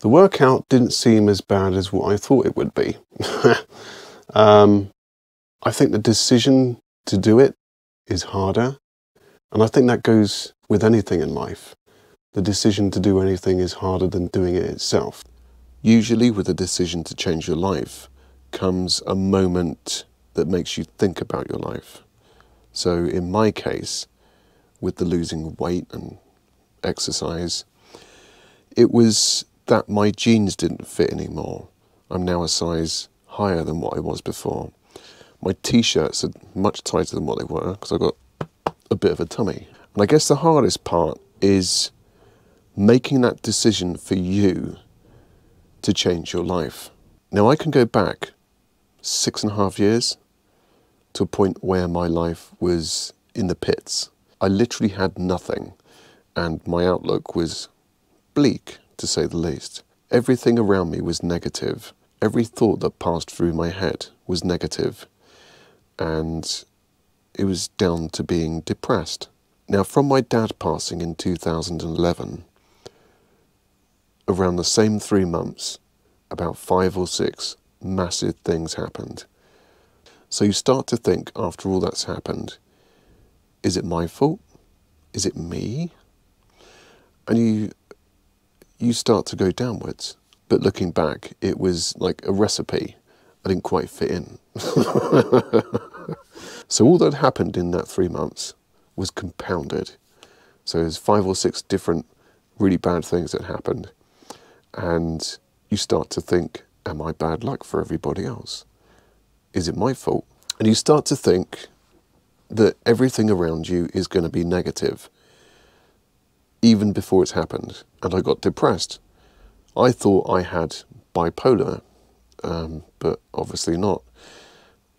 The workout didn't seem as bad as what I thought it would be. I think the decision to do it is harder, and I think that goes with anything in life. The decision to do anything is harder than doing it itself. Usually with a decision to change your life comes a moment that makes you think about your life. So in my case, with the losing weight and exercise, it was that my jeans didn't fit anymore. I'm now a size higher than what I was before. My t-shirts are much tighter than what they were because I've got a bit of a tummy. And I guess the hardest part is making that decision for you to change your life. Now I can go back 6.5 years to a point where my life was in the pits. I literally had nothing and my outlook was bleak, to say the least. Everything around me was negative. Every thought that passed through my head was negative, and it was down to being depressed. Now, from my dad passing in 2011, around the same 3 months, about 5 or 6 massive things happened. So you start to think, after all that's happened, is it my fault? Is it me? And you start to go downwards. But looking back, it was like a recipe. I didn't quite fit in. So all that happened in that 3 months was compounded. So there's 5 or 6 different really bad things that happened. And you start to think, am I bad luck for everybody else? Is it my fault? And you start to think that everything around you is going to be negative, even before it's happened. And I got depressed. I thought I had bipolar, but obviously not.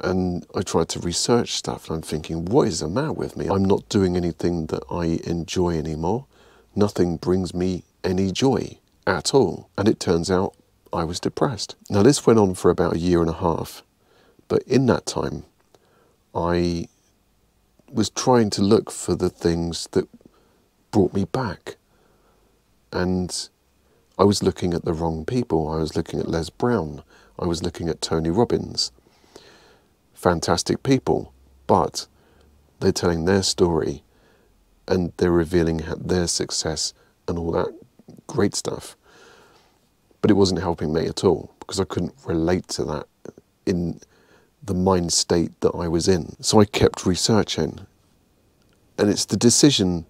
And I tried to research stuff, and I'm thinking, what is the matter with me? I'm not doing anything that I enjoy anymore. Nothing brings me any joy at all. And it turns out I was depressed. Now this went on for about 1.5 years, but in that time, I was trying to look for the things that brought me back. And I was looking at the wrong people. I was looking at Les Brown. I was looking at Tony Robbins. Fantastic people, but they're telling their story and they're revealing their success and all that great stuff. But it wasn't helping me at all because I couldn't relate to that in the mind state that I was in. So I kept researching. And it's the decision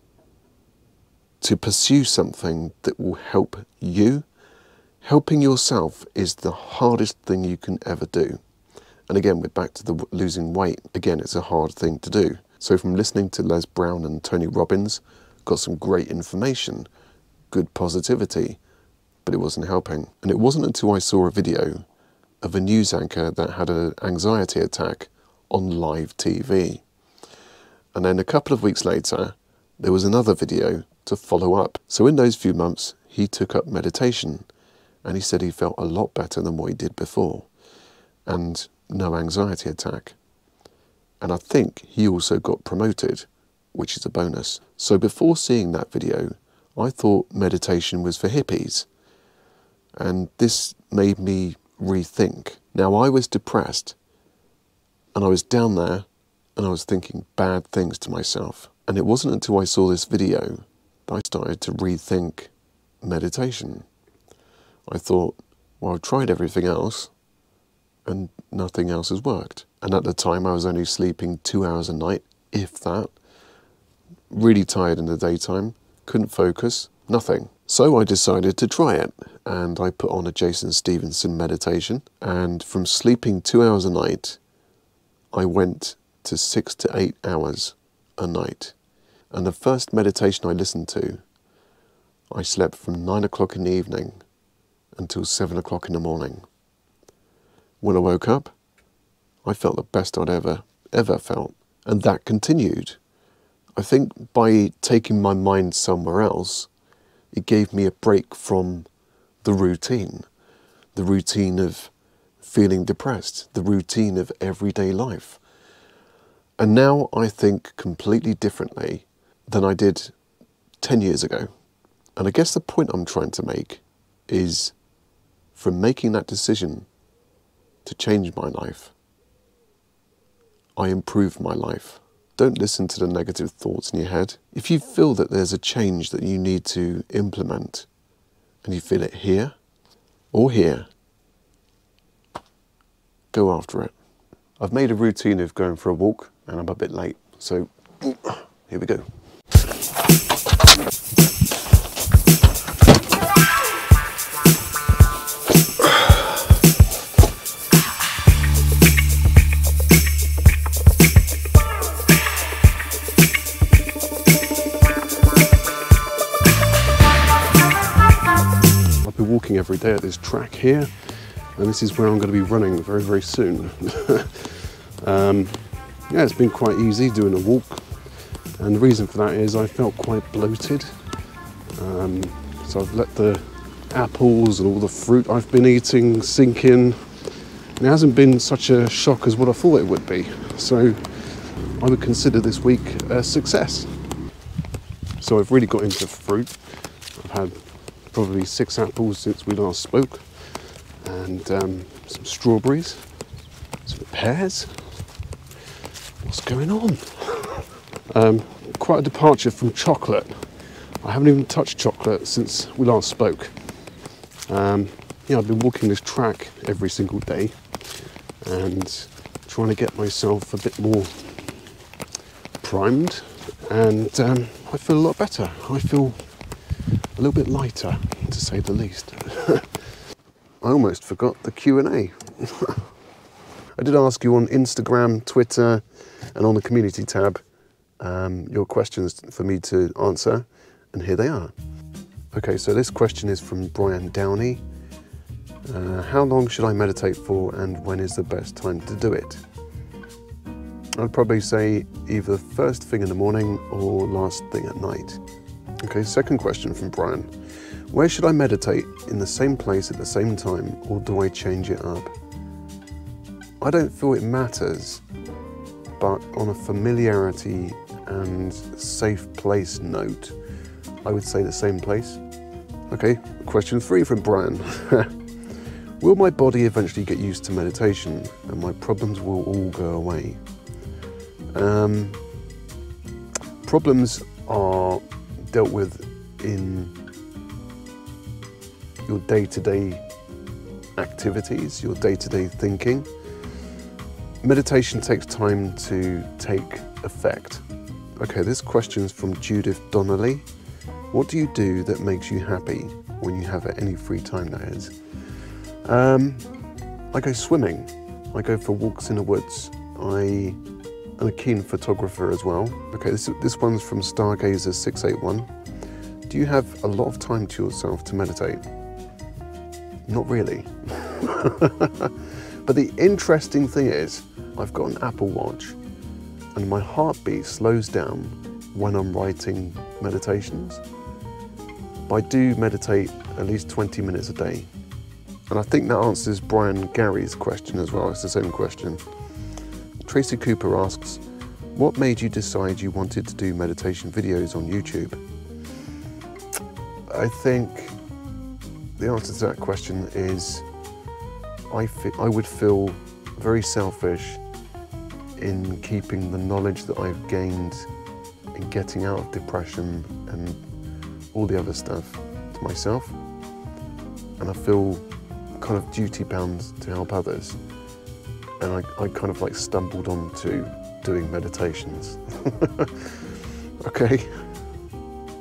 to pursue something that will help you. Helping yourself is the hardest thing you can ever do. And again, we're back to the losing weight. Again, it's a hard thing to do. So from listening to Les Brown and Tony Robbins, got some great information, good positivity, but it wasn't helping. And it wasn't until I saw a video of a news anchor that had an anxiety attack on live TV. And then a couple of weeks later, there was another video to follow up. So in those few months, he took up meditation and he said he felt a lot better than what he did before. And no anxiety attack. And I think he also got promoted, which is a bonus. So before seeing that video, I thought meditation was for hippies. And this made me rethink. Now I was depressed and I was down there and I was thinking bad things to myself. And it wasn't until I saw this video that I started to rethink meditation. I thought, well, I've tried everything else and nothing else has worked. And at the time I was only sleeping 2 hours a night, if that. Really tired in the daytime, couldn't focus, nothing. So I decided to try it, and I put on a Jason Stevenson meditation, and from sleeping 2 hours a night, I went to 6 to 8 hours a night. And the first meditation I listened to, I slept from 9 o'clock in the evening until 7 o'clock in the morning. When I woke up, I felt the best I'd ever felt. And that continued. I think by taking my mind somewhere else, it gave me a break from the routine of feeling depressed, the routine of everyday life. And now I think completely differently than I did 10 years ago. And I guess the point I'm trying to make is from making that decision to change my life, I improved my life. Don't listen to the negative thoughts in your head. If you feel that there's a change that you need to implement, and you feel it here or here, go after it. I've made a routine of going for a walk, and I'm a bit late, so here we go. I've been walking every day at this track here, and this is where I'm going to be running very, very soon. Yeah, it's been quite easy doing a walk, and the reason for that is I felt quite bloated. So I've let the apples and all the fruit I've been eating sink in. It hasn't been such a shock as what I thought it would be, so I would consider this week a success. So I've really got into fruit. I've had probably 6 apples since we last spoke, and some strawberries, some pears. What's going on? Quite a departure from chocolate. I haven't even touched chocolate since we last spoke. Yeah, I've been walking this track every single day and trying to get myself a bit more primed, and I feel a lot better. I feel a little bit lighter, to say the least. I almost forgot the Q&A. I did ask you on Instagram, Twitter, and on the community tab your questions for me to answer, and here they are. Okay, so this question is from Brian Downey. How long should I meditate for, and when is the best time to do it? I'd probably say either first thing in the morning or last thing at night. Okay, second question from Brian. Where should I meditate? In the same place at the same time, or do I change it up? I don't feel it matters, but on a familiarity and safe place note, I would say the same place. Okay, question 3 from Brian. Will my body eventually get used to meditation and my problems will all go away? Problems are dealt with in your day-to-day activities, your day-to-day thinking. Meditation takes time to take effect. Okay, this question's from Judith Donnelly. What do you do that makes you happy when you have any free time, that is? I go swimming. I go for walks in the woods. I am a keen photographer as well. Okay, this one's from Stargazer681. Do you have a lot of time to yourself to meditate? Not really. But the interesting thing is, I've got an Apple Watch, and my heartbeat slows down when I'm writing meditations. But I do meditate at least 20 minutes a day. And I think that answers Brian Gary's question as well. It's the same question. Tracy Cooper asks, what made you decide you wanted to do meditation videos on YouTube? I think the answer to that question is I would feel very selfish in keeping the knowledge that I've gained in getting out of depression and all the other stuff to myself. And I feel kind of duty bound to help others. And I kind of like stumbled onto doing meditations. Okay.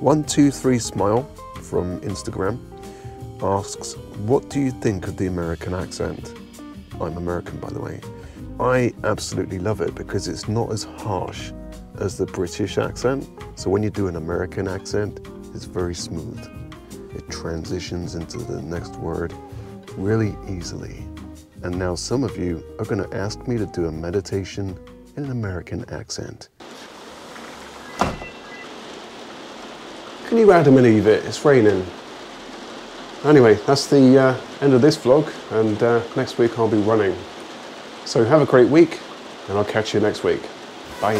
123 Smile from Instagram asks, what do you think of the American accent? I'm American, by the way. I absolutely love it because it's not as harsh as the British accent. So when you do an American accent, it's very smooth. It transitions into the next word really easily. And now some of you are going to ask me to do a meditation in an American accent. Can you Adam believe it? It's raining. Anyway, that's the end of this vlog, and next week I'll be running. So have a great week, and I'll catch you next week. Bye.